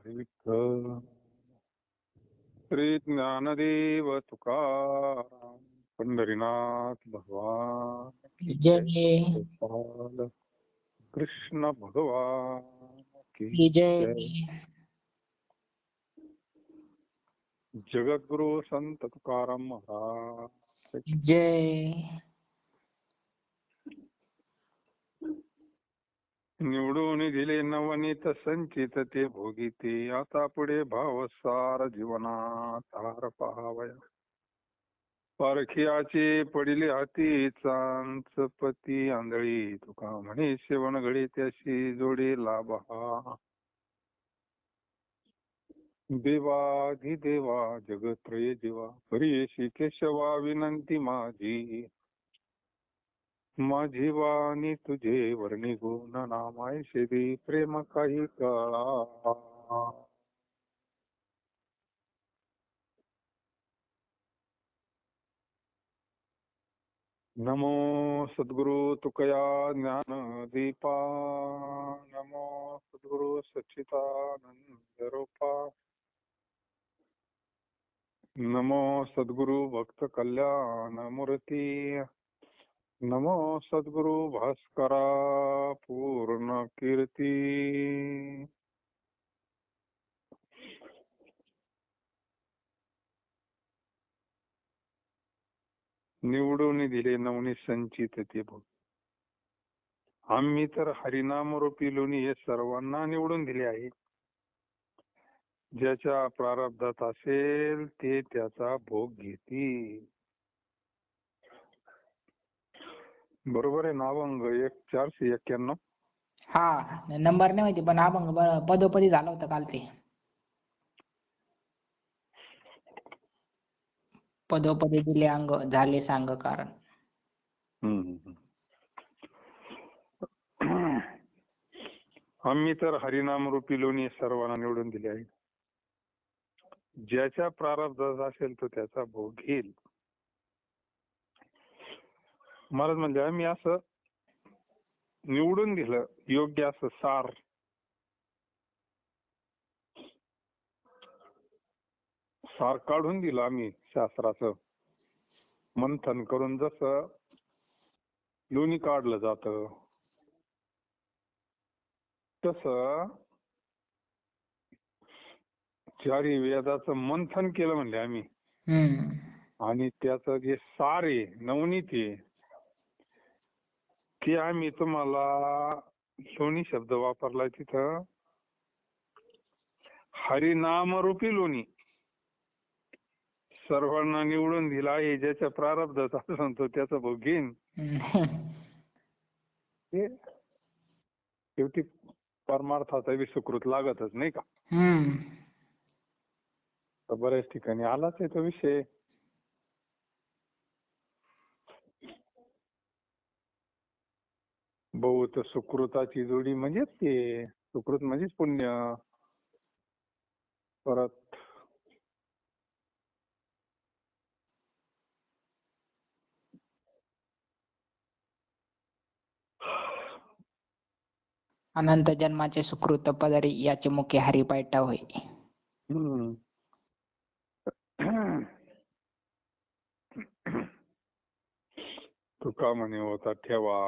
विठ्ठल. श्री ज्ञानदेव तुकाराम पंढरीनाथ भगवान की जय. जय गोपाल कृष्ण भगवान की की जय. जय. जगद्गुरु संत तुकाराम महाराज की जय. निवडून दिले नवनीत संचित ते भोगीते. आता पुढे भावसार जीवनात हार पहावया. पारखियाचे पडिले हाती चांच पती आंधळी. तुका म्हणे शेवण घडी त्याशी जोडे लाभ हा. देवाधिदेवा जगत्रय जीवा हरियेशी केशवा विनंती माझी. माझी वाणी तुझे वर्णी गुण नामायशे दे प्रेम काही कळा. नमो सद्गुरु तुकया ज्ञान दीपा. नमो सद्गुरु सच्चिदानंद रूपा. नमो सद्गुरु भक्त कल्याण मूर्ती. नमो सद्गुरु भास्करा पूर्ण कीर्ती. निवडून दिले नवनी संचित ते भोग. आम्ही तर हरिनाम रूपी लोणी हे सर्वांना निवडून दिले आहे. ज्याच्या प्रारब्धात असेल ते त्याचा भोग घेतील. बरोबर आहे ना. अभंग 491. हा नंबर नाही माहिती पण अभंग पदोपदी झालं होतं काल ते. पदोपदी दिले अंग झाले सांग कारण. आम्ही तर हरिनाम रूपी लोणी सर्वांना निवडून दिले आहे. ज्याच्या प्रारब्धात असेल तो त्याचा भोग घेईल. महाराज म्हणजे आम्ही असं निवडून दिलं योग्य असं सार. सार काढून दिलं आम्ही शास्त्राचं मंथन करून. जसं लोणी काढलं जातं तसं चारी वेदाचं मंथन केलं म्हणले आम्ही. आणि त्याचं जे सार आहे नवनीत आहे ते आम्ही तुम्हाला लोणी शब्द वापरला तिथं. हरिनाम रूपी लोणी सर्वांना निवडून दिला आहे. ज्याच्या प्रारब्धात असं सांगतो त्याचा भोग घेईन. शेवटी परमार्थाचा बी सुकृत लागतच नाही का. तर बऱ्याच ठिकाणी आलाच आहे तो विषय. बहुत सुकृताची जोडी म्हणजेच ते. सुकृत म्हणजेच पुण्य. परत अनंत जन्माचे सुकृत पदरी याचे मुखे हरिपायटा होय. तुका म्हणे होता ठेवा.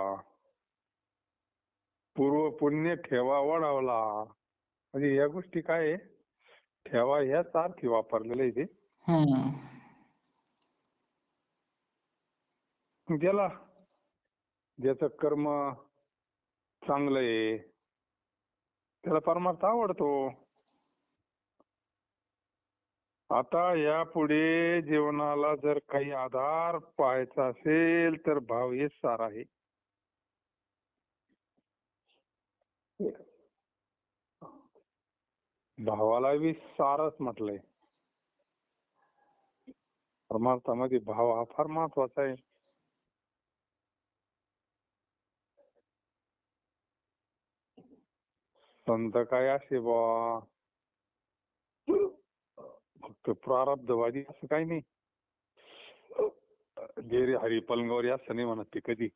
पूर्व पुण्य ठेवा वाढवला. म्हणजे या गोष्टी काय आहे ठेवा ह्याच अर्थी वापरलेलं आहे ते. ज्याला ज्याचं कर्म चांगलं आहे त्याला परमार्थ आवडतो. आता यापुढे जीवनाला जर काही आधार पाहायचा असेल तर भाव हेच सार आहे. भावाला बी सारच म्हटलंय. परमार्थामध्ये भाव हा फार महत्वाचा आहे. संत काय असे बा फक्त प्रारब्धवादी असं काही नाही. जे रे हरी पलंगावर असं नाही म्हणत ते कधी.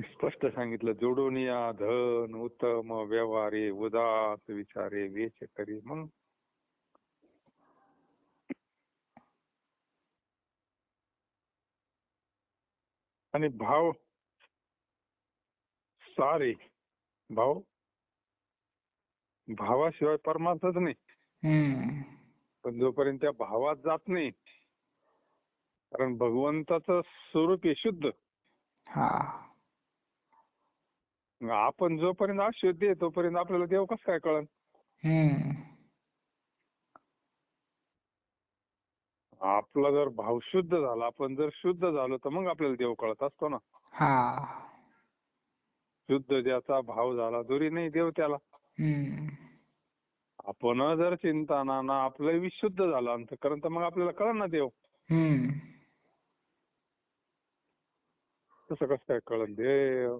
स्पष्ट सांगितलं, जोडून या धन उत्तम व्यवहारे उदास विचारे वेच करी. मग आणि भाव सारे भाव, भावाशिवाय परमार्थच नाही. हम्म. पण जोपर्यंत त्या भावात जात नाही, कारण भगवंताचं स्वरूप आहे शुद्ध. हा. मग आपण जोपर्यंत अशुद्ध आहे तोपर्यंत आपल्याला देव कसं काय कळन? हम्म. आपला जर भाव शुद्ध झाला, आपण जर शुद्ध झालो तर मग आपल्याला देव कळत असतो ना. हा. शुद्ध ज्याचा भाव झाला दुरी नाही देव त्याला. हम्म. आपण जर चिंता ना आपलं विशुद्ध झालं अंतःकरण तर मग आपल्याला कळन ना देव. हम्म. तसं कसं काय कळन देव?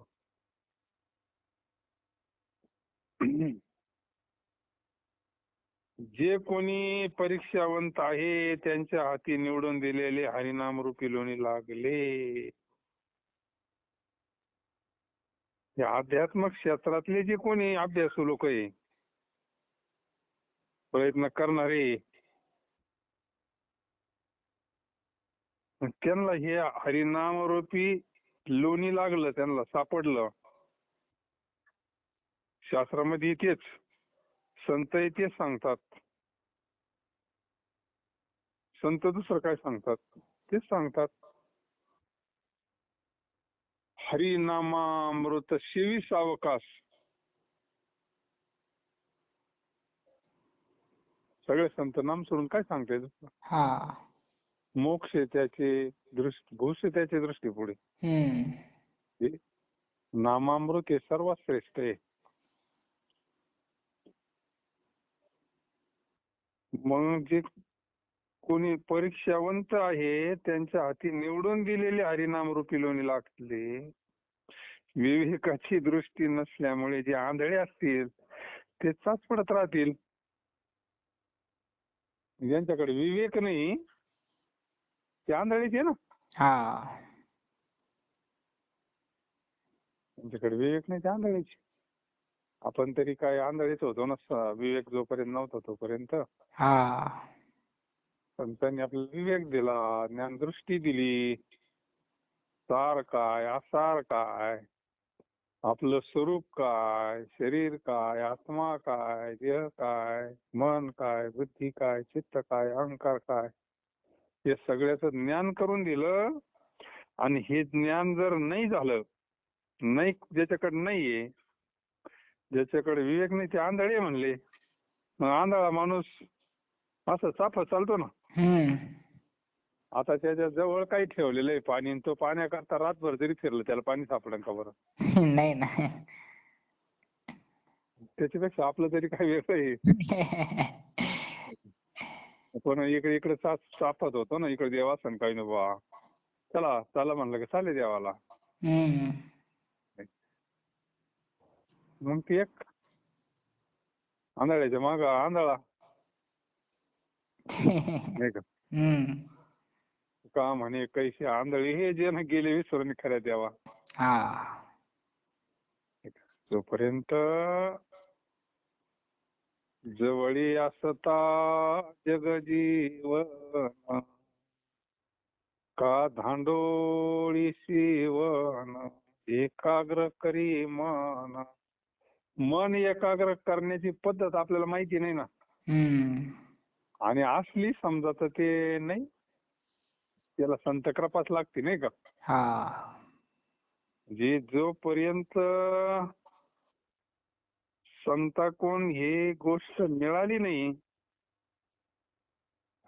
जे कोणी परीक्षावंत आहे त्यांच्या हाती निवडून दिलेले हरिनाम रूपी लोणी लागले. हे आध्यात्मिक क्षेत्रातले जे कोणी अभ्यासू लोक आहे, प्रयत्न करणारे, त्यांना हे हरिनाम रूपी लोणी लागलं, त्यांना सापडलं. शास्त्रामध्ये तेच संत तेच सांगतात. संत दुसरं काय सांगतात? तेच सांगतात, हरिनामामृत शिवी सावकाश. सगळे संत नाम सोडून काय सांगतात? हा. मोक्ष त्याचे दृष्टी, भूष त्याच्या दृष्टी पुढे. हम्म. नामामृत हे सर्वात श्रेष्ठ आहे. मग जे कोणी परीक्षावंत आहे त्यांच्या हाती निवडून दिलेले हरिनाम रूपी लोणी लागले. विवेकाची दृष्टी नसल्यामुळे जे आंधळे असतील ते चाचपडत राहतील. ज्यांच्याकडे विवेक नाही ते आंधळेच आहे ना. हा. ज्यांच्याकडे विवेक नाही ते आंधळेच. आपण तरी काय आंधळेच होतो ना, विवेक जोपर्यंत नव्हता तोपर्यंत. हा. संतांनी आपल्याला विवेक दिला, ज्ञानदृष्टी दिली. सार काय, असार काय, आपलं स्वरूप काय, शरीर काय, आत्मा काय, देह काय, मन काय, बुद्धी काय, चित्त काय, अहंकार काय, हे सगळ्याचं ज्ञान करून दिलं. आणि हे ज्ञान जर नाही झालं, नाही ज्याच्याकडे नाहीये, ज्याच्याकडे विवेक नाही ते आंधळे म्हणले. मग आंधळा माणूस असं चाफा चालतो ना. हम्म. आता त्याच्या जवळ काही ठेवलेलं आहे पाणी, तो पाण्याकरता रातभर जरी फिरलं त्याला पाणी सापडेल का बरं? नाही ना. त्याच्यापेक्षा आपलं तरी काही वेगळं आहे. पण इकडे इकडे चाफत होतो ना, इकडे देव असं काही नको बा, चला चला म्हणलं की चाले देवाला. हम्म. मग ती एक आंधळ्याच्या माग आंधळा नाही का. हम्म. का म्हणे कैसे आंधळी हे जे ना गेले विसरून खऱ्या देवा. हा. जोपर्यंत जवळी असता जगजीवन, का धांडोळी शिवन, एकाग्र करी मन. मन एकाग्र करण्याची पद्धत आपल्याला माहिती नाही ना. हम्म. आणि असली समजा तर ते नाही, त्याला संत कृपाच लागते नाही का. हा. जे जोपर्यंत संताकडून हे गोष्ट मिळाली नाही,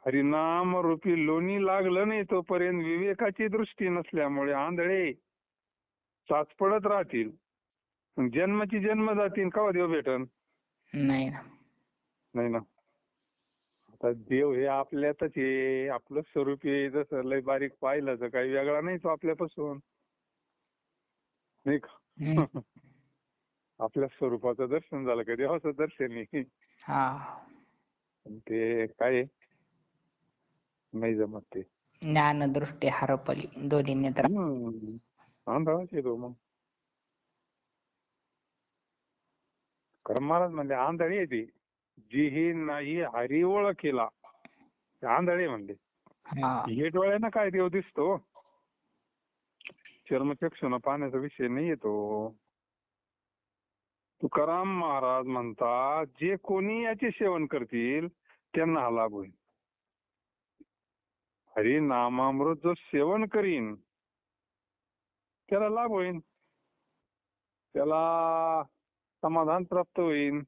हरिनाम रूपी लोणी लागलं नाही तोपर्यंत विवेकाची दृष्टी नसल्यामुळे आंधळे चाचपडत राहतील. जन्माची जन्म जातील, केव्हा देव भेटन? नाही ना. नाही ना. आता देव हे आपल्यातच आहे, आपलं स्वरूप आहे. जसं लय बारीक पाहिलं तर काही वेगळा नाही तो आपल्यापासून, नाही का. हम्म. आपल्या स्वरूपाचं दर्शन झालं का देवाचं दर्शन आहे. हा. ते काय नाही जमत ते. ज्ञानदृष्टी हरपली दोन्ही नेत्र. आंधळाच येतो मग. तुकाराम महाराज म्हणले आंधळी आहे ती, जी ही नाही हरी ओळखीला ते आंधळे म्हणले. हा हे डोळ्यानं काय देव दिसतो, चर्मचक्षुनं पाहण्याचा विषय नाहीये तो. तुकाराम महाराज म्हणतात जे कोणी याचे सेवन करतील त्यांना हा लाभ होईल. हरी नामामृत जो सेवन करीन त्याला लाभ होईल, त्याला समाधान प्राप्त होईल,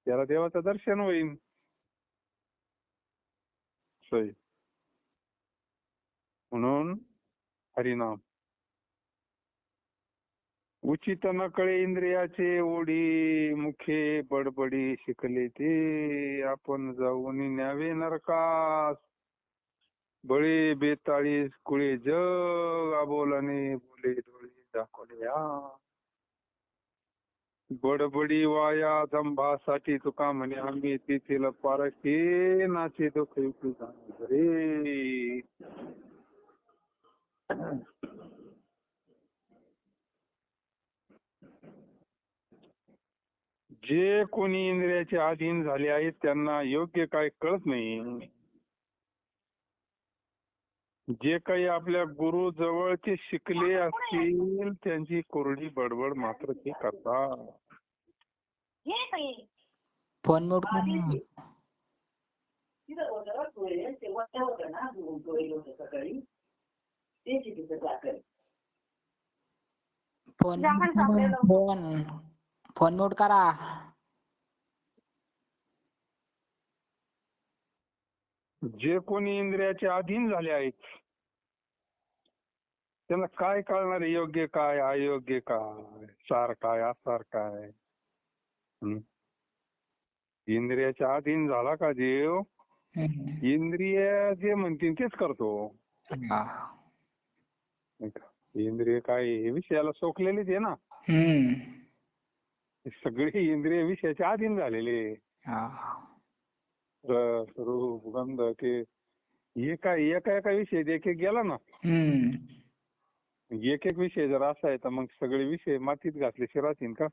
त्याला देवाचं दर्शन होईल. सोय म्हणून हरिनाम उचित न कळे इंद्रियाचे ओढी, मुखे बडबडी शिकले ते आपण जाऊन न्यावे नरकास. बळे बेताळी कुळे जग आबोलाने बोले डोळे दाखवल्या. बडबडी वाया दंभासाठी तुका म्हणे आम्ही तेथील पारखे नाचे दुःख रे. जे कोणी इंद्रियाचे अधीन झाले आहेत त्यांना योग्य काय कळत नाही. जे काही आपल्या गुरु जवळचे शिकले असतील त्यांची कोरडी बडबड मात्र ते करतात. फोन म्यूट कर ना. फोन फोन फोन म्यूट करा. जे कोणी इंद्रियाचे अधीन झाले आहेत त्यांना काय कळणार आहे, योग्य काय अयोग्य काय, सार काय असार काय. इंद्रियाच्या अधीन झाला का जीव, इंद्रिय जे म्हणतील तेच करतो. हा. इंद्रिय काय हे विषयाला सोकलेलेच आहे ना. सगळे इंद्रिय विषयाच्या अधीन झालेले. रस रूप गंध ते एका एका विषय एक एक गेला ना, एक एक विषय जर असा आहे तर मग सगळे विषय मातीत घातले राहतील का.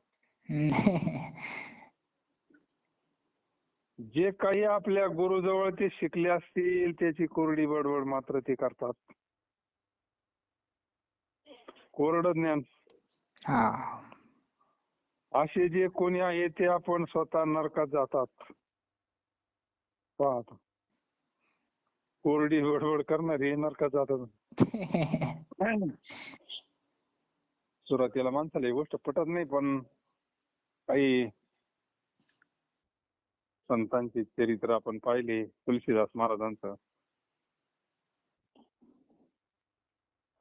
जे काही आपल्या गुरुजवळ ते शिकले असतील त्याची कोरडी बडबड मात्र ते करतात. कोरड ज्ञान. असे जे कोणी आहे ते आपण स्वतः नरकात जातात. पाहतो कोरडी बडबड करणारे नरकात जातात. सुरुवातीला माणसाला ही गोष्ट पटत नाही, पण काही संतांचे चरित्र आपण पाहिले, तुलसीदास महाराजांचं.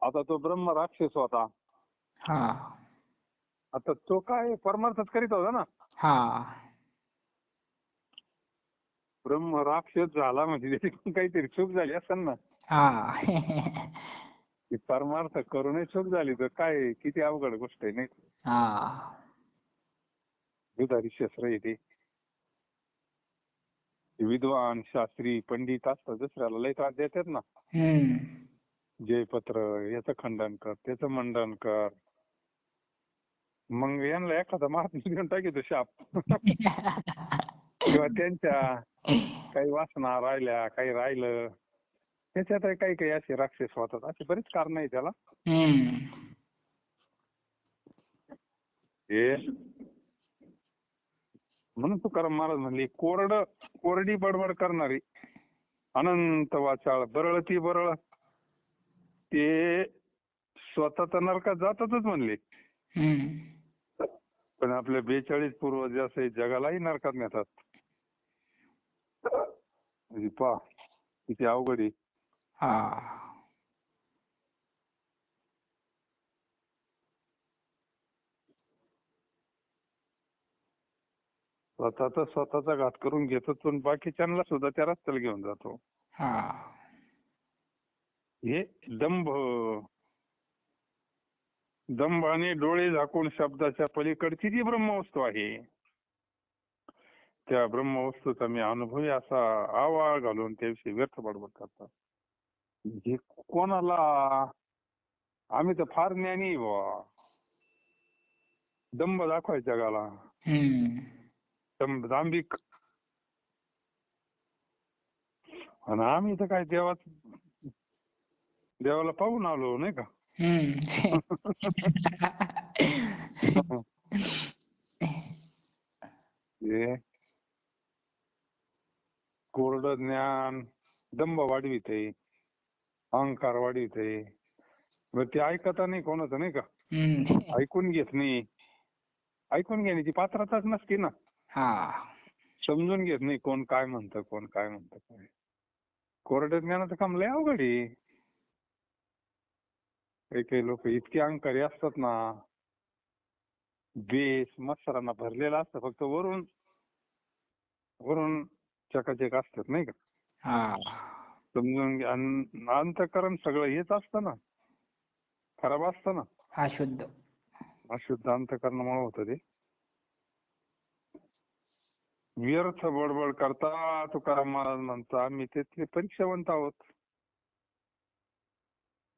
आता तो ब्रह्म राक्षस होता, आता तो काय परमार्थच करीत होता ना. ब्रह्म राक्षस झाला म्हणजे त्याची काहीतरी चूक झाली असेल ना. परमार्थ करूनही चूक झाली तर काय किती अवघड गोष्ट आहे नाही. दुधारी शस्त्र येते. विद्वान शास्त्री पंडित असतात दुसऱ्याला लय त्रास देतात ना. जयपत्र याचं खंडन कर, त्याचं मंडन कर, मग यांना एखादा महात्मा घेऊन टाकीतो शाप. किंवा त्यांच्या काही वासना राहिल्या, काही राहिलं त्याच्यात काही काही असे राक्षस होतात. अशी बरीच कारण आहे त्याला. म्हणून तुकाराम महाराज म्हणले कोरडी बडबड करणारी अनंत वाचाळ बरळ ती बरळ ते स्वतः तर नरकात जातातच म्हणले, पण आपले 42 पूर्वज असे जगालाही नरकात नेतात. म्हणजे पहा किती अवघड आहे. स्वतः तर स्वतःचा घात करून घेतो, पण बाकीच्यांना सुद्धा त्या रस्त्याला घेऊन जातो. हे दंभाने डोळे झाकून शब्दाच्या पलीकडची जी ब्रह्मवस्तू आहे त्या ब्रह्मवस्तूचा मी अनुभवी असा आवाज घालून त्याविषयी व्यर्थ बडबड करतात. हे कोणाला आम्ही तर फार ज्ञानी बुवा, दंभ दाखवायचा जगाला, दांभिक. आणि आम्ही तर काय देवाला पाहून आलो नाही का. हे कोरडं ज्ञान दंभ वाढविते, अहंकार वाढविते. मग ते ऐकता नाही कोणाचं नाही का, ऐकून घेत नाही. ऐकून घेण्याची पात्रताच नसते ना. समजून घेत नाही कोण काय म्हणतं, कोण काय म्हणतं. काय कोरड्या ज्ञानाचं काम लय अवघड आहे. काही काही लोक इतके अहंकारी असतात ना, बेस मत्सरांना भरलेला असतं, फक्त वरून वरून चकाचक असतात नाही का. समजून घ्या. अंतःकरण सगळं हेच असतं ना, खराब असतं ना. अशुद्ध अंतःकरणामुळे होतं ते. व्यर्थ बडबड करता तुकाराम महाराज म्हणता, आम्ही तिथले परीक्षावंत आहोत.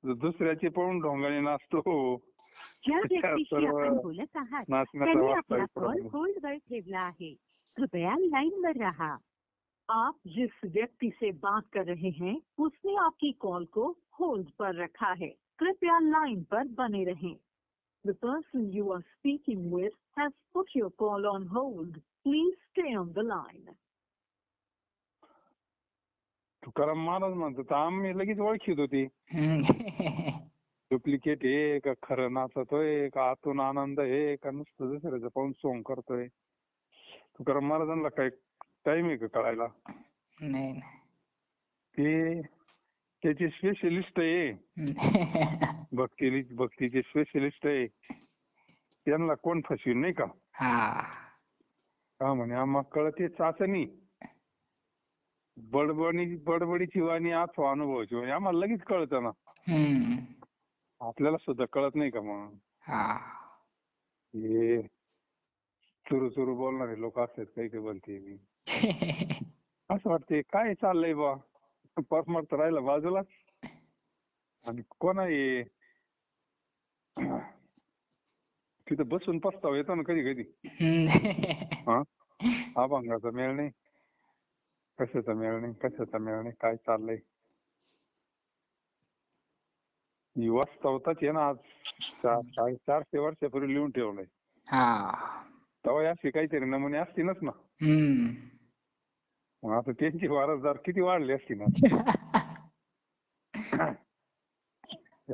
दुसऱ्याची पाहून ढोंगाने नाचतो. ज्या व्यक्तीशी आपण बोलत आहात त्यांनी आपला कॉल होल्डवर ठेवला आहे. कृपया लाइन पर रहा. आप जिस व्यक्ति से बात कर रहे हैं उसने आपकी कॉल को होल्ड पर रखा है. कृपया लाइन पर बने रहें. The person you are speaking with has put your call on hold. Please stay on the line. Tukaram Maharaj म्हणतात आम्ही लगेच ओळखीत होती. डुप्लिकेट आहे का खरं नाचतोय का आतून आनंद आहे का नुसतं दुसऱ्याचं पाहून सोंग करतोय. तुकाराम महाराजांना काय टाइम आहे का कळायला. ते त्याचे स्पेशलिस्ट आहे. भक्तीचे स्पेशलिस्ट आहे. त्यांना कोण फसवीन नाही का. का म्हणे आम्हा कळते चाचणी, बडबडीची वाणी अथवा अनुभवाची वाणी आम्हाला लगेच कळतं ना. आपल्याला सुद्धा कळत नाही का. मग हे चुरू बोलणारे लोक असतात काही काही बोलते. असं वाटते काय चाललंय बा, परमार्थ राहिला बाजूला आणि कोण आहे तिथं बसून पस्ताव येतो ना कधी कधी. अभंगाचा मेळ नाही, कशाचा मेळ नाही, काय चाललंय. ही वास्तवताच आहे ना. आज 450 वर्षापूर्वी लिहून ठेवलंय. तेव्हा असे काहीतरी नमुने असतीलच ना. मग आता त्यांची वारसदार किती वाढले असतील ना.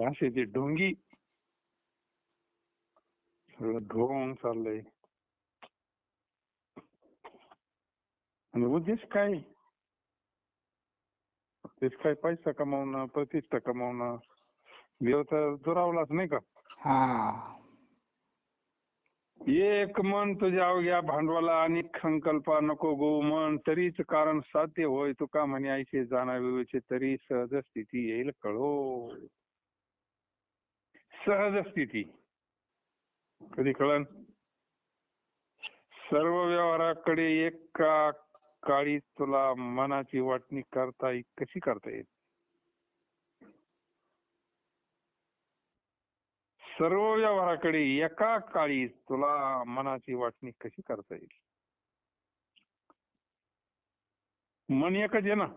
असे ते ढोंगी सगळं ढोंग चाललंय. आणि उद्देश काय पैसा कमावणं, प्रतिष्ठा कमावणं. देव तर दुरावलाच नाही का. एक मन तुझ्या अवघ्या भांडवला आणि संकल्पा नको गो मन, तरीच कारण साध्य होय तुका म्हणे ऐसे जाणावे तरी सहज स्थिती येईल कळो. सहज स्थिती कधी कळन. सर्व व्यवहाराकडे एका काळी तुला मनाची वाटणी कशी करता येईल. सर्व व्यवहाराकडे एका काळी तुला मनाची वाटणी कशी करता येईल. मन एकच आहे ना.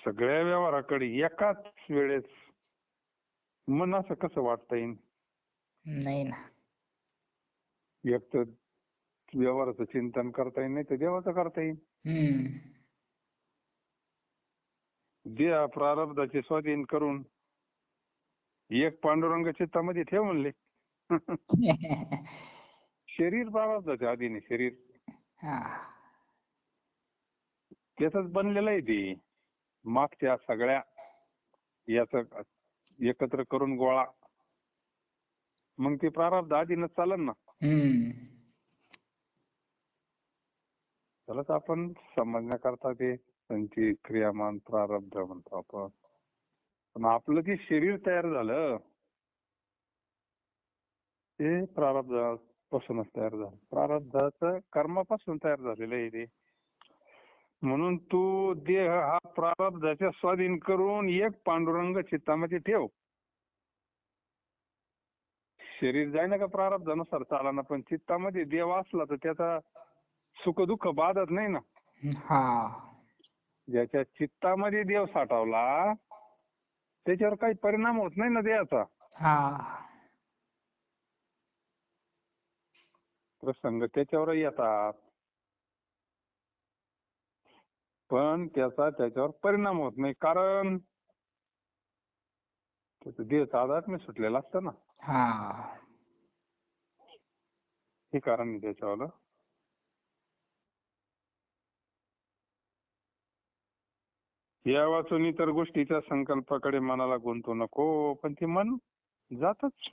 सगळ्या व्यवहाराकडे एकाच वेळेस मन असं कसं वाटता येईल. नाही ना. एक तर व्यवहाराचं चिंतन करता येईल, नाही तर देवाचं करता येईल. देह प्रारब्धाचे स्वाधीन करून एक पांडुरंग चित्तामध्ये ठेव म्हणले. शरीर प्रारब्धाच्या अधीन शरीर त्याच बनलेलं आहे. ते मागच्या सगळ्या याच एकत्र करून गोळा, मग ते प्रारब्ध अधीनच चालन ना. त्यालाच आपण समजण्याकरता ते त्यांची क्रियामान प्रारब्ध म्हणतो आपण. पण आपलं जे शरीर तयार झालं ते प्रारब्धापासूनच तयार झालं. प्रारब्धाचं कर्मापासून तयार झालेलं आहे ते. म्हणून तू देह हा प्रारब्धाच्या स्वाधीन करून एक पांडुरंग चित्तामध्ये ठेव. शरीर जाईना का प्रारब्धानुसार चालना, पण चित्तामध्ये देव असला तर त्याचा सुख दुःख बाधत नाही ना. हा ज्याच्या चित्तामध्ये देव साठवला त्याच्यावर काही परिणाम होत नाही ना देवाचा. हा प्रसंग त्याच्यावर येतात पण त्याच्यावर परिणाम होत नाही, कारण त्याचं देह तादात्म्य सुटलेला असतं ना. हा हे कारण आहे त्याच्यावर. या वाचून इतर गोष्टीच्या संकल्पाकडे मनाला गुंतवू नको, पण ते मन जातच.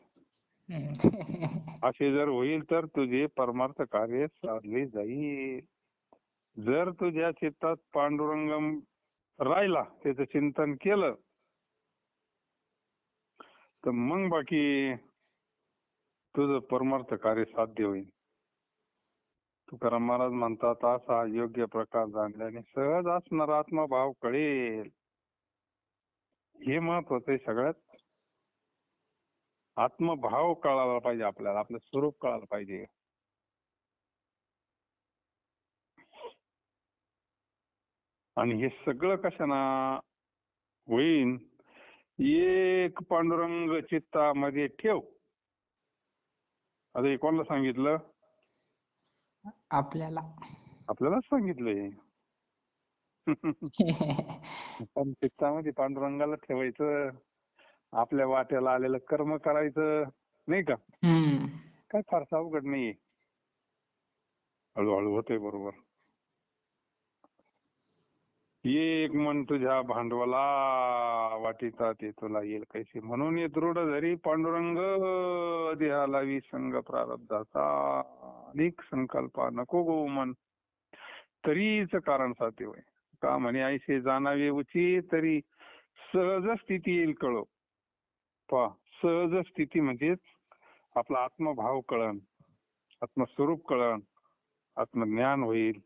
असे जर होईल तर तुझे परमार्थ कार्य साधले जाईल. जर तुझ्या चित्तात पांडुरंग राहिला, त्याचं चिंतन केलं, तर मग बाकी तुझं परमार्थ कार्य साध्य होईल. तुकाराम महाराज म्हणतात, असा योग्य प्रकार जाणल्याने सहज असणारा आत्मभाव कळेल. हे महत्वाचं आहे सगळ्यात. आत्मभाव कळायला पाहिजे आपल्याला, आपलं स्वरूप कळायला पाहिजे. आणि हे सगळं कशानं होईल? एक पांडुरंग चित्तामध्ये ठेव. आता हे कोणाला सांगितलं? आपल्यालाच सांगितलंय. पण चित्तामध्ये पांडुरंगाला ठेवायचं, आपल्या वाट्याला आलेलं कर्म करायचं, नाही का? काय फारसं अवघड नाहीये. हळूहळू होतंय बरोबर. एक मन तुझ्या भांडवला वाटिता ते तुला येईल कैसे, म्हणून ये दृढ धरी पांडुरंग देहाला विसंग प्रारब्धाचा, अनेक संकल्पा नको गो मन, तरीच कारण साध्य होय. का म्हणे ऐसे जाणावे उचित, तरी सहज स्थिती येईल कळो. पहा, सहज स्थिती म्हणजेच आपला आत्मभाव कळण, आत्मस्वरूप कळण, आत्मज्ञान होईल.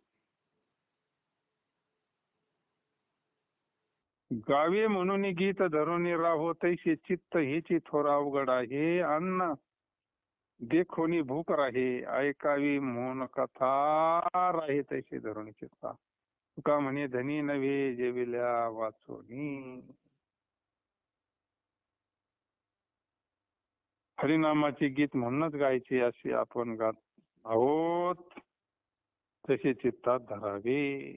गावे म्हणून गीत धरून राहो, तैसे चित्त हेची थोर अवघड आहे. अन्न देखोनी भूक राहे, ऐकावी म्हणून कथा राहे, तैसे धरून चित्ता. तुका म्हणे धनी नव्हे जेविल्या वाचोनी. हरिनामाचे गीत म्हणूनच गायचे असे आपण गात आहोत, तसे चित्तात धरावे.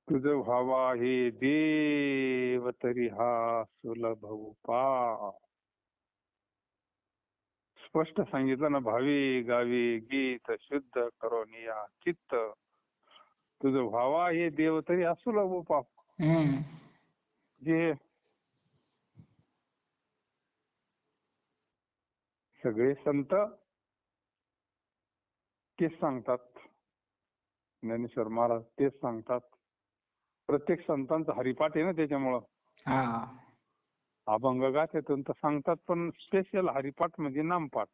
तुझं व्हावा हे देव, तरी हा सुलभ उपाय. स्पष्ट सांगितलं ना, भावी गावी गीत शुद्ध करून या चित्त. तुझं व्हावा हे देव, तरी हा सुलभ उपाय. जे सगळे संत तेच सांगतात, ज्ञानेश्वर महाराज तेच सांगतात. प्रत्येक संतांचा हरिपाठ आहे ना, त्याच्यामुळं अभंग गाथेतून तर सांगतात, पण स्पेशल हरिपाठ म्हणजे नामपाठ.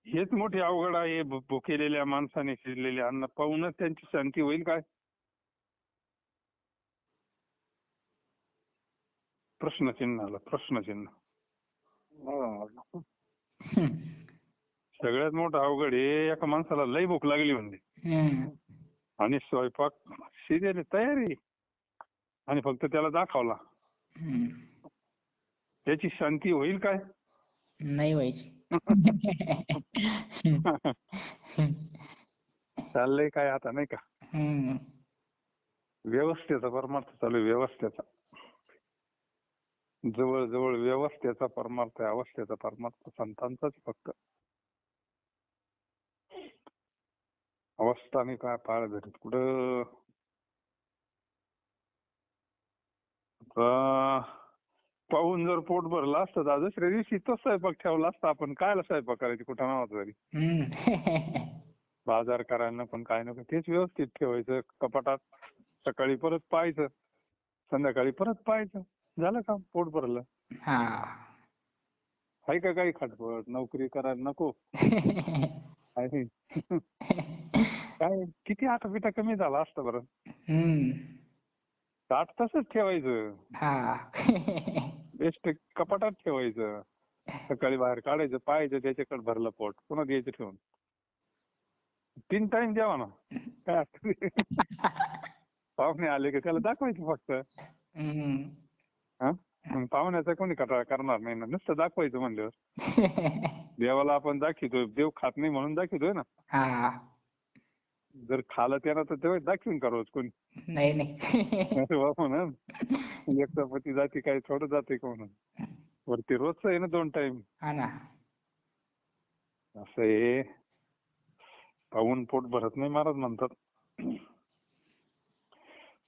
हेच मोठी अवघड आहे. भुकेलेल्या माणसाने शिजलेले अन्न पाहूनच त्यांची शांती होईल काय? प्रश्नचिन्ह आलं, प्रश्नचिन्ह. सगळ्यात मोठं अवघड आहे, एका माणसाला लई भूक लागली म्हणजे आणि स्वयंपाक शिजेल तयारी, आणि फक्त त्याला दाखवला, त्याची शांती होईल काय? नाही व्हायची. चाललंय काय आता, नाही का? व्यवस्थेचा परमार्थ चालू आहे, व्यवस्थेचा. जवळ व्यवस्थेचा परमार्थ आहे, अवस्थेचा परमार्थ संतांचाच फक्त. अवस्थाने काय पाळ भेटत कुठं? पाहून जर पोट भरलं असतं तर दुसऱ्या दिवशी तो स्वयंपाक ठेवला असता आपण. कायला स्वयंपाक करायची कुठं नावाचं तरी. बाजार करायला पण काय नको, तेच व्यवस्थित ठेवायचं कपाटात. सकाळी परत पाहायचं, संध्याकाळी परत पाहायचं, झालं काम, पोट भरलं. आहे का काही खटपट? नोकरी करायला नको? काय किती आटापिटा कमी झाला असतं बरं. ताट तसंच ठेवायचं, हा. बेस्ट कपाटात ठेवायचं, सकाळी बाहेर काढायचं, पाहायचं त्याच्याकडे भरलं पोट, पुन्हा द्यायचं ठेवून. 3 टाइम जेवा ना, काय असतं ते. पाहुणे आले की त्याला दाखवायचं फक्त. हम्म. हा, मग पाहुण्याचा कोणी कंटाळा करणार नाही ना, नुसतं दाखवायचं म्हणल्यावर. देवाला आपण दाखवतोय, देव खात नाही म्हणून दाखवतोय ना. हा. जर खालं त्यानं तर तेव्हा दाखवीन का रोज कोणी. नाही नाही. अरे वा म्हणून एक चपाती जाते काय थोडं जाते का म्हणून. वरती रोजचं आहे ना 2 टाइम. हा ना. असं आहे, पाहून पोट भरत नाही महाराज म्हणतात.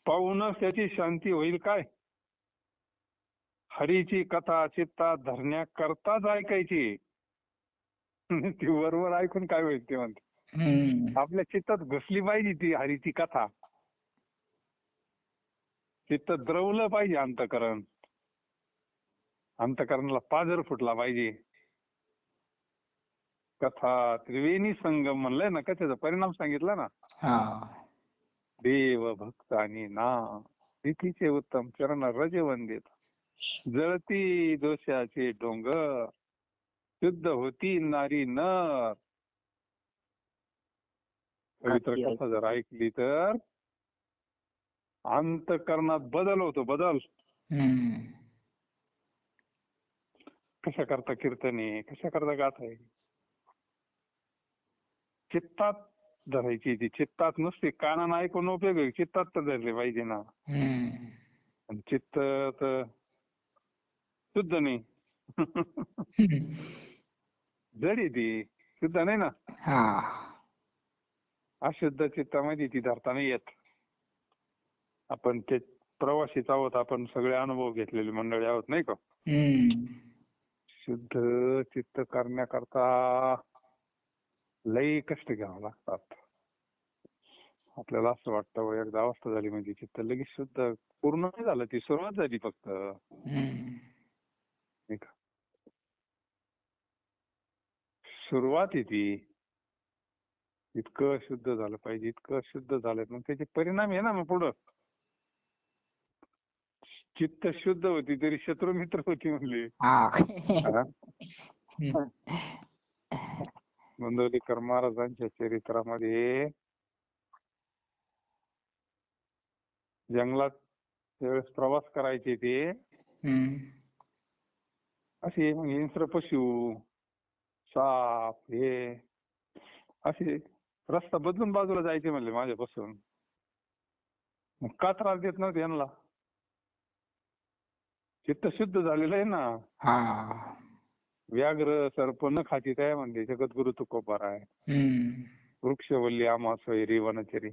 पाहूनच त्याची शांती होईल काय, हरीची कथा चित्तात धरण्याकरताच ऐकायची. ती वरवर ऐकून काय होईल ते म्हणते. हम्म. आपल्या चित्तात घुसली पाहिजे ती हरीची कथा, चित्त द्रवलं पाहिजे अंतःकरण, अंतःकरणाला पाझर फुटला पाहिजे. कथा त्रिवेणी संगम म्हणलंय ना, कथेचा परिणाम सांगितला ना. हा. देव भक्त आणि नाम प्रीतीचे उत्तम चरण रज वंदित, जळती दोषाचे डोंगर शुद्ध होती नारी नर. पवित्र कथा जर ऐकली तर अंतःकरणात बदल होतो, बदल. हम्म. कशा करता कीर्तन आहे, कशा करता गाथा आहे, चित्तात धरायची. ती चित्तात नसते, कानानं ऐकून उपयोग आहे, चित्तात तर धरले पाहिजे ना. हम्म. आणि चित्त तर शुद्ध नाही. जड आहे ती, शुद्ध नाही ना. हा. अशुद्ध चित्तामध्ये ती धरता नाही येत. आपण ते प्रवासीच आहोत, आपण सगळे अनुभव घेतलेले मंडळी आहोत नाही का. हम्म. शुद्ध चित्त करण्याकरता लई कष्ट घ्यावं लागतात. आपल्याला असं वाटतं एकदा अवस्था झाली म्हणजे चित्त लगेच शुद्ध, पूर्ण नाही झालं, ती सुरुवात झाली फक्त. हम्म. नाही का, सुरुवात आहे ती. इतकं शुद्ध झालं पाहिजे, इतकं शुद्ध झालं मग त्याचे परिणाम आहे ना मग पुढं. चित्त शुद्ध होती तरी शत्रू मित्र होती म्हणले. हा. गोंदवलेकर महाराजांच्या चरित्रामध्ये जंगलात त्यावेळेस प्रवास करायचे ते, हम्म. असे मग हिंस्र पशु, साप, हे असे रस्ता बदलून बाजूला जायचे म्हणले माझ्यापासून. मग का त्रास देत नव्हते यांना, चित्त शुद्ध झालेलं आहे ना. हा. व्याघ्र सर्प न खाती काय म्हणते जगद्गुरु तुकोबार आहे. हम्म. वृक्षवल्ली आम्हा सोयरी वनचरी.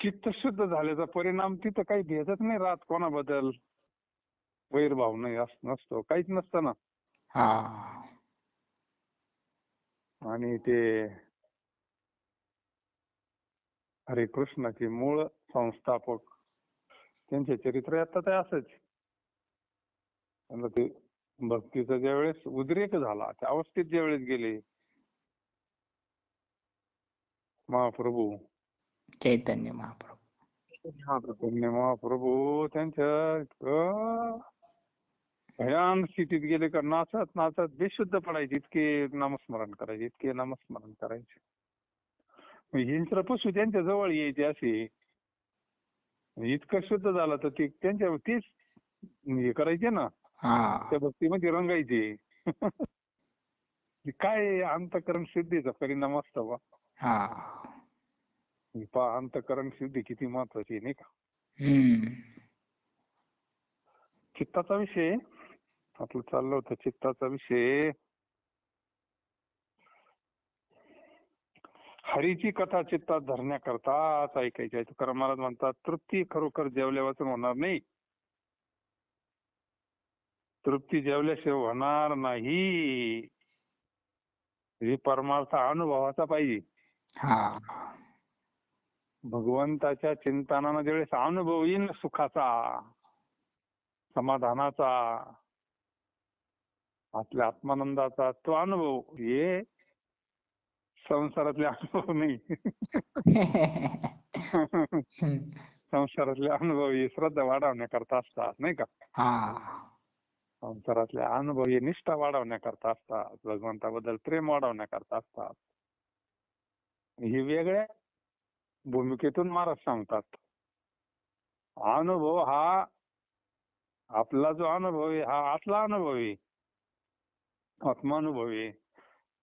चित्त शुद्ध झाल्याचा परिणाम तिथं काही भेटत नाही राहत कोणाबद्दल, वैरभाव नाही नसतो, काहीच नसतं ना. हा. आणि ते हरिकृष्णाचे मूळ संस्थापक त्यांचे चरित्र आता ते असंच. त्यांना ते भक्तीचा ज्यावेळेस उद्रेक झाला त्या अवस्थेत ज्यावेळेस गेले महाप्रभू चैतन्य महाप्रभू. चैतन्य महाप्रभू त्यांच्या इतकं भयान स्थितीत गेले का नाचत नाचत बेशुद्ध पडायचे, इतके नामस्मरण करायचे, इतके नामस्मरण करायचे. हिंस्र पशु त्यांच्या जवळ यायचे असे. इतकं शुद्ध झालं तर ते त्यांच्या तेच हे करायचे ना, हा. त्या भक्तीमध्ये रंगायचे. काय अंतःकरण शुद्धीचा परिणाम असतो बा. हा. अंतःकरण शुद्धी किती महत्वाची नाही का. हम्म. चित्ताचा विषय आपलं चाललं होतं, चित्ताचा विषय. हरीची कथा चित्तात धरण्याकरताच ऐकायची आहे. तुकाराम महाराज म्हणतात तृप्ती खरोखर जेवल्या वाचून होणार नाही, तृप्ती जेवल्याशिवाय होणार नाही. ही परमार्थ अनुभवाचा पाहिजे. हा. भगवंताच्या चिंतनानं ज्यावेळेस अनुभव येईल सुखाचा, समाधानाचा, आपल्या आत्मानंदाचा, तो अनुभव हे संसारातले अनुभव नाही. संसारातले अनुभव हे श्रद्धा वाढवण्याकरता असतात नाही का. हा संसारातले अनुभव हे निष्ठा वाढवण्याकरता असतात, भगवंताबद्दल प्रेम वाढवण्याकरता असतात. हे वेगळ्या भूमिकेतून महाराज सांगतात. अनुभव हा आपला जो अनुभव आहे हा आतला अनुभव आहे, आत्मानुभव आहे.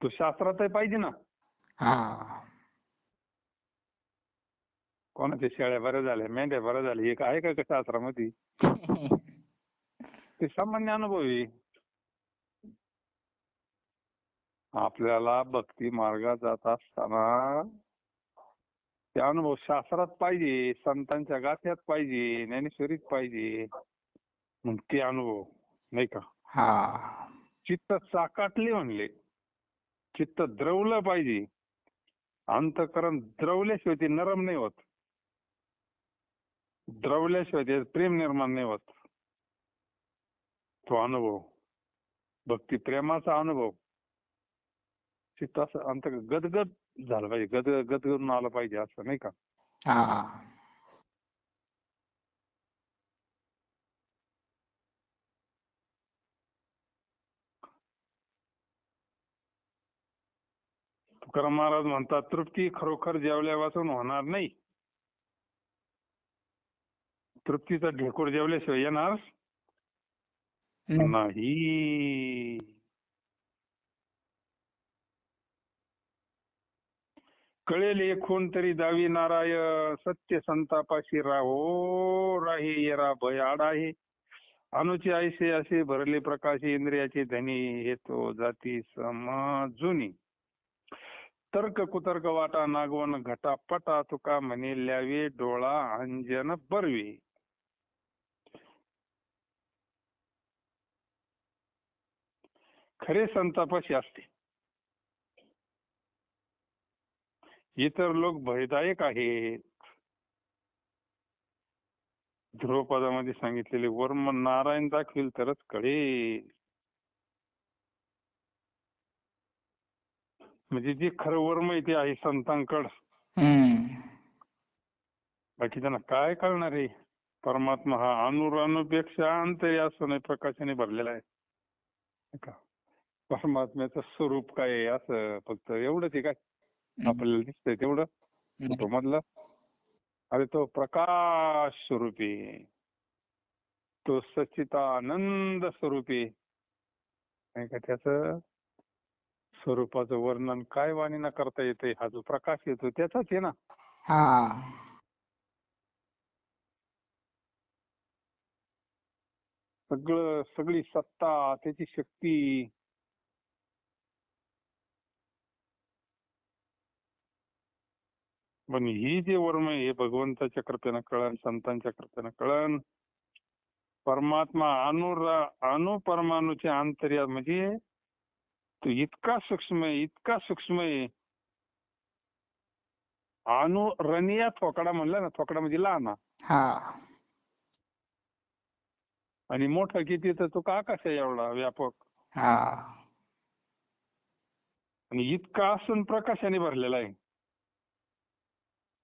तो शास्त्रातही पाहिजे ना. हा कोणाच्या शेळ्या बऱ्या झाल्या, मेंढ्या बऱ्या झाल्या, हे आहे का शास्त्रामध्ये? ते सामान्य अनुभव आहे. आपल्याला भक्ती मार्गात जात असताना ते अनुभव शास्त्रात पाहिजे, संतांच्या गाथ्यात पाहिजे, ज्ञानेश्वरीत पाहिजे. मग ते अनुभव नाही का. हा चित्त चाकाटले म्हणले, चित्त द्रवलं पाहिजे. अंतःकरण द्रवल्याशिवाय ते नरम नाही होत, द्रवल्याशिवाय ते प्रेम निर्माण नाही होत. तो अनुभव भक्ती प्रेमाचा अनुभव चित्त असं अंत गदगद झालं पाहिजे, गदगदून आलं पाहिजे असं नाही का. हा तुकाराम महाराज म्हणतात, तृप्ती खरोखर जेवल्यापासून होणार नाही. तृप्तीचा ढेकूर जेवल्याशिवाय येणार नाही. कळेल एकूण तरी दावी नाराय, सत्य संतापाशी राहो राही येरा भय आडाहे. अनुचे ऐसे असे भरले प्रकाशी, इंद्रियाचे धनी हेतो जाती समजुनी. तर्क कुतर्क वाटा नागवण घटा पटा, तुका म्हणे ल्यावे डोळा अंजन बरवे. खरे संतापाशी असते. इतर लोक भयदायक आहेत. ध्रुवपदामध्ये सांगितलेले वर्म नारायण दाखवील तरच कळेल. म्हणजे जे खरं वर्म आहे ते आहे संतांकड. बाकी त्यांना काय कळणार आहे. परमात्मा हा अनुरानुपेक्षा अंतरी असून प्रकाशाने भरलेला आहे का. परमात्म्याचं स्वरूप काय आहे असं फक्त एवढंच आहे काय आपल्याला दिसतंय तेवढं फोटो मधलं. अरे तो प्रकाश स्वरूपी, तो सच्चिदानंद स्वरूपी नाही का. त्याचं स्वरूपाचं वर्णन काय वाणीनं करता येते. हा जो प्रकाश येतो त्याचाच आहे ना. सगळी सत्ता, त्याची शक्ती पण ही जे वर्म आहे हे भगवंताच्या कृपेनं कळण, संतांच्या कृपेनं कळण. परमात्मा अणु परमाणूचे आंतर्यात म्हणजे तो इतका सूक्ष्म आहे, इतका सूक्ष्म आहे. अणु रनिया थोकडा म्हणला ना, थोकडा म्हणजे लहान आणि मोठा किती तर तो का आकाश आहे एवढा व्यापक. आणि इतका असून प्रकाशाने भरलेला आहे.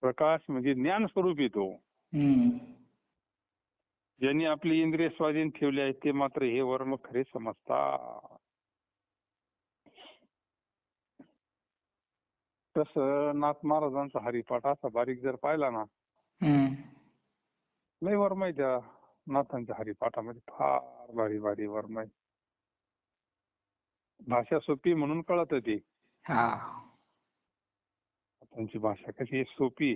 प्रकाश म्हणजे ज्ञान स्वरूप येतो. ज्यांनी आपली इंद्रिय स्वाधीन ठेवली आहे ते मात्र हे वर्म खरे समजतात. तसं नाथ महाराजांचा हरिपाठ असा बारीक जर पाहिला ना, लय वर्म आहे त्या नाथांच्या हरिपाठामध्ये. फार भारी भारी वर्म आहे. भाषा सोपी म्हणून कळत ती. त्यांची भाषा कशी आहे, सोपी.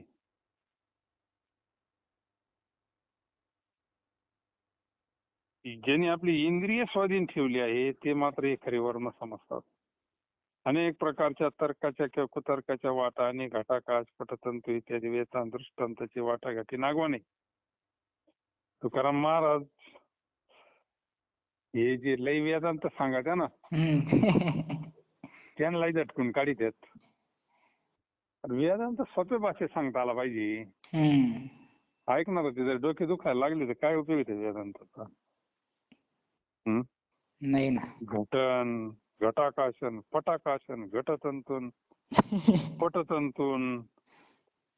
ज्यांनी आपली इंद्रिय स्वाधीन ठेवली आहे ते मात्र हे खरे वर्म समजतात. अनेक प्रकारच्या तर्काच्या किंवा कुतर्काच्या वाटा आणि घटाकाश पटतंतू इत्यादी वेदांत दृष्टांताची वाटाघाटी नागवाने. तुकाराम महाराज हे जे लय वेदांत सांगायचं ना त्यांना झटकून काढीत आहेत. वेदांत सोप्या भाषेत सांगता आला पाहिजे. ऐकणार होते जर डोके दुखायला लागले तर काय उपयोग आहे वेदांताचा. नाही ना. घटन, घटाकाशन, पटाकाशन, घटतंतून पटतंतून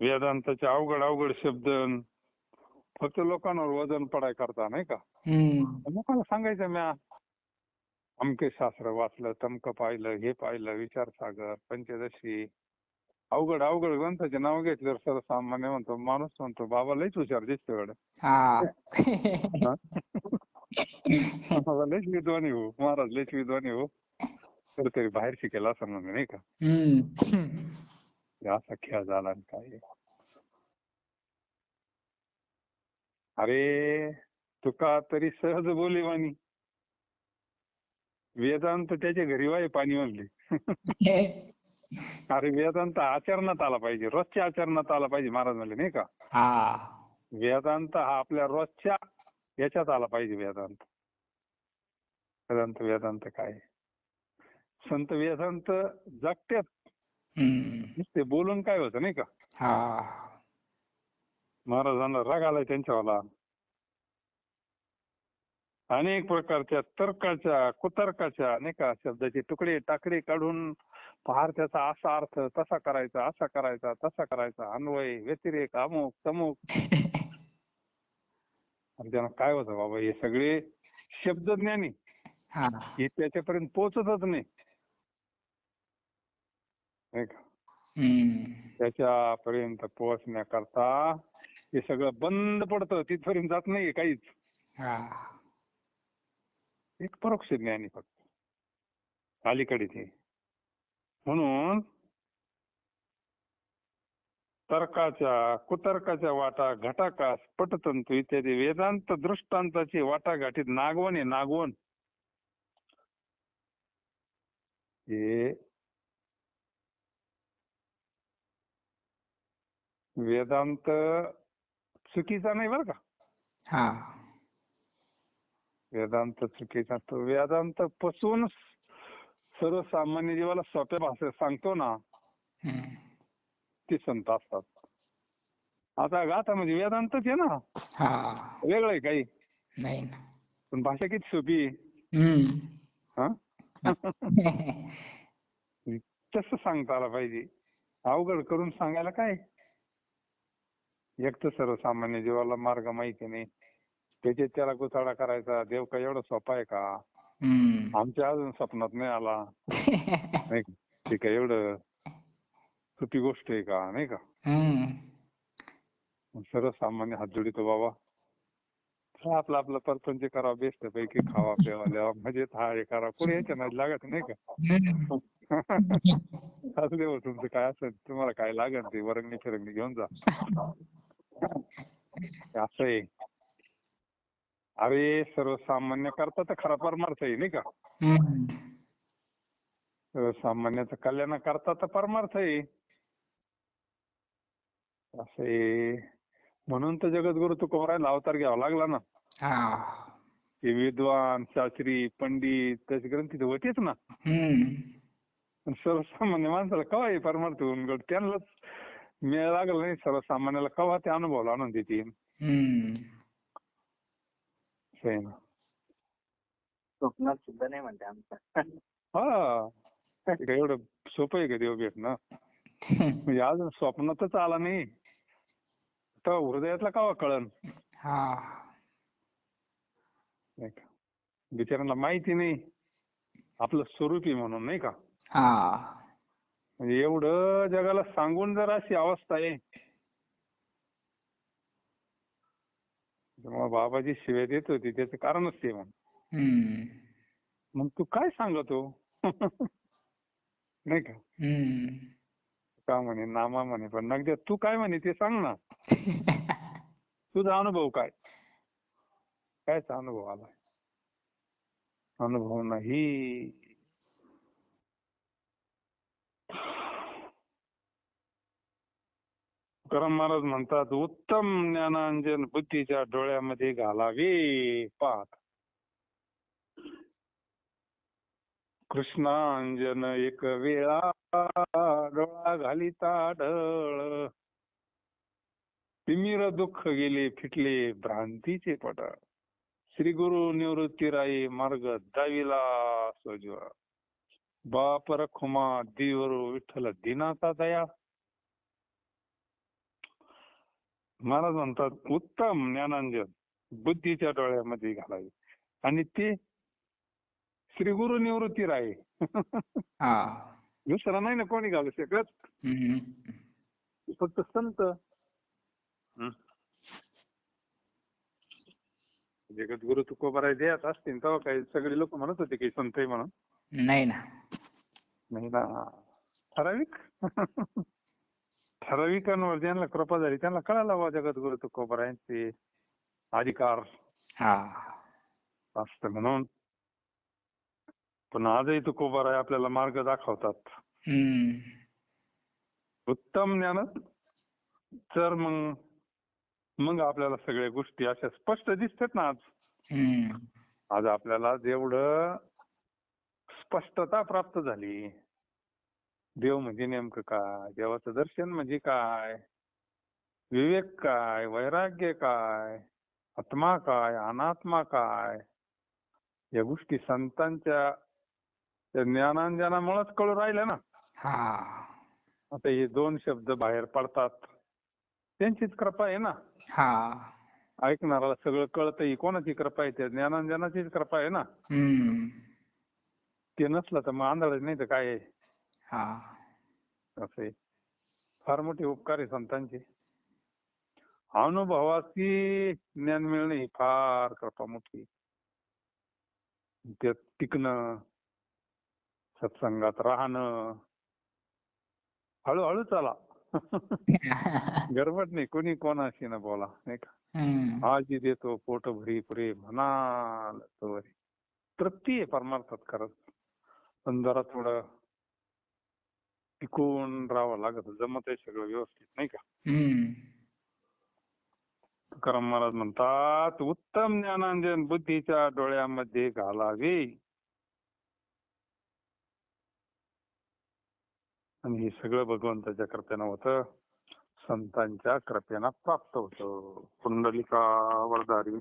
वेदांताचे अवघड अवघड शब्द फक्त लोकांवर वजन पडाय करता नाही का. लोकांना सांगायचं म्या अमके शास्त्र वाचलं, तमकं पाहिलं, हे पाहिलं, विचारसागर, पंचदशी, अवघड अवघड ग्रंथाचे नाव घेतल्यावर सर्वसामान्य म्हणतो माणूस म्हणतो बाबा लयच हुशार दिसतो एवढं. बाबा लयच विद्वानी हो, महाराज लयच विद्वानी हो, तरी बाहेर शिकेल असं म्हणून नाही का. असा खेळ झाला काय. अरे तुका तरी सहज बोली वाणी, वेदांत त्याच्या घरी वाय पाणी म्हणले. अरे वेदांत आचरणात आला पाहिजे, रोजच्या आचरणात आला पाहिजे महाराज म्हणले नाही का. वेदांत हा आपल्या रोजच्या याच्यात आला पाहिजे. वेदांत वेदांत वेदांत काय संत वेदांत जगत्यात, ते बोलून काय होतं नाही का. महाराजांना राग आलाय त्यांच्यावाला. अनेक प्रकारच्या तर्काच्या कुतर्काच्या नाही का शब्दाचे तुकडे टाकडे काढून फार त्याचा असा अर्थ तसा करायचा, असा करायचा, तसा करायचा, अन्वय व्यतिरेक अमुक तमुक. आणि त्यांना काय होतं बाबा हे सगळे शब्दज्ञानी हे त्याच्यापर्यंत पोहोचतच नाही का. त्याच्यापर्यंत पोहोचण्याकरता हे सगळं बंद पडतं, तिथपर्यंत जात नाही काहीच. एक परोक्ष ज्ञानी फक्त अलीकडे ते. म्हणून तर्काच्या कुतर्काच्या वाटा घटाकास पटतंतू इत्यादी वेदांत दृष्टांताची वाटाघाटीत नागवण आहे. नागवण हे वेदांत चुकीचा नाही बरं का. वेदांत चुकीचा तो वेदांत पसून सर्वसामान्य जीवाला सोप्या भाषेत सांगतो ना ते संत असतात. आता गाथा म्हणजे वेदांतच आहे ना, वेगळं आहे काही नाही. पण भाषा किती सोपी तसं सांगता आला पाहिजे. अवघड करून सांगायला काय. एक तर सर्वसामान्य जीवाला मार्ग माहिती नाही, त्याच्यात त्याला गुचाडा करायचा. देव का एवढा सोपा आहे का. आमच्या अजून स्वप्नात नाही आला नाही का. ते काय एवढं सोपी गोष्ट आहे का नाही का. सर्वसामान्य हात जोडितो बाबा आपला आपला परपंच करा, बेस्ट पैकी खावा प्यावा द्यावा, मजेत हा हे करा, पुढे यायच्या नाही लागत नाही का. असले हो तुमचं काय असेल, तुम्हाला काय लागेल ते वरंगणी फिरंगणी घेऊन जा असं आहे. अरे सर्वसामान्य करता तर खरा परमार्थ आहे नाही का. सर्वसामान्याचं कल्याण करता तर परमार्थ आहे असे. म्हणून तर जगद्गुरु तुकोबारायला अवतार घ्यावा लागला ना. ते विद्वान शास्त्री पंडित त्याचे ग्रंथी तर होतेच ना. सर्वसामान्य माणसाला कवा हे परमार्थ होऊन गड त्यांनाच मेळ लागला नाही. सर्वसामान्याला कवा ते अनुभव आणून देतील. स्वप्नात सुद्धा नाही म्हणते आमचा. एवढं सोपं आहे का देव भेटणं. म्हणजे अजून स्वप्नातच आला नाही तर हृदयातला कवा कळन. बिचाऱ्यांना माहिती नाही आपलं स्वरूप आहे म्हणून नाही का. म्हणजे एवढं जगाला सांगून जर अशी अवस्था आहे मग बाबाजी शिव्या देत होती त्याचं कारणच ते. मग तू काय सांगतो नाही का. का म्हणे नामा म्हणे पण नगद्या तू काय म्हणे ते सांग ना. तुझा अनुभव काय, कायचा अनुभव आलाय. अनुभव नाही. तुकाराम महाराज म्हणतात उत्तम ज्ञानांजन बुद्धीच्या डोळ्यामध्ये घालावे पाहत. कृष्णांजन एक वेळा डोळा घालिता ढळ. तिमिर दुःख गेले फिटले भ्रांतीचे पट. श्री गुरु निवृत्ती राई मार्ग दाविला सोजवा. बाप रखुमा दीवर विठ्ठल दिनाचा दया. महाराज म्हणतात उत्तम ज्ञानांजन बुद्धीच्या डोळ्यामध्ये घालावे आणि ते श्री गुरु निवृत्ती राय. हा. दुसरा नाही ना कोणी घालू शकत, हम्म. फक्त संत. जगद्गुरु तुकोबाराय देत असतील तेव्हा काही सगळे लोक म्हणत होते की संत आहे म्हणून. नाही ना. नाही ना, ठराविक ठराविकांवर ज्यांना कृपा झाली त्यांना कळायला बा जगद्गुरु तुकोबारायांचे अधिकार हा. असतं म्हणून. पण आजही तुकोबाराय आपल्याला मार्ग दाखवतात. हम्म. उत्तम ज्ञान तर मग आपल्याला सगळ्या गोष्टी अशा स्पष्ट दिसतात ना आज. हम्म. आज आपल्याला जेवढं स्पष्टता प्राप्त झाली, देव म्हणजे नेमकं काय, देवाचं दर्शन म्हणजे काय, विवेक काय, वैराग्य काय, आत्मा काय, अनात्मा काय, या गोष्टी संतांच्या ज्ञानांजनामुळेच कळू राहिल्या ना. हा. आता हे दोन शब्द बाहेर पडतात, त्यांचीच कृपा आहे ना. हा. ऐकणाराला सगळं कळतं, ही कोणाची कृपा आहे, त्या ज्ञानांजनाचीच कृपा आहे ना. हम्म. ते नसलं तर मग आंधळच नाही तर काय आहे. हा. असं आहे. फार मोठे उपकार आहे संतांचे. अनुभवाची ज्ञान मिळणे ही फार कृपा मोठी. त्यात टिकणं, सत्संगात राहणं, हळूहळू चला. गडबड नाही, कोणी कोणाशी न बोला, नाही का. हम्म. आजी देतो पोट भरी पुरे म्हणाल तोवरी. तृप्ती आहे परमार्थात खरंच. पण जरा थोडं टिकून राहावं लागत, जमत आहे सगळं व्यवस्थित, नाही का. हम्म. तुकाराम महाराज म्हणतात उत्तम ज्ञानांजन बुद्धीच्या डोळ्यामध्ये घालावे. आणि हे सगळं भगवंताच्या कृपेनं होतं, संतांच्या कृपेनं प्राप्त होतं. पुंडलिका वरदारी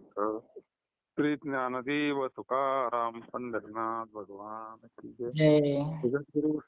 श्री ज्ञानदेव तुकाराम पंढरीनाथ भगवान की जय. जय. जगद्गुरु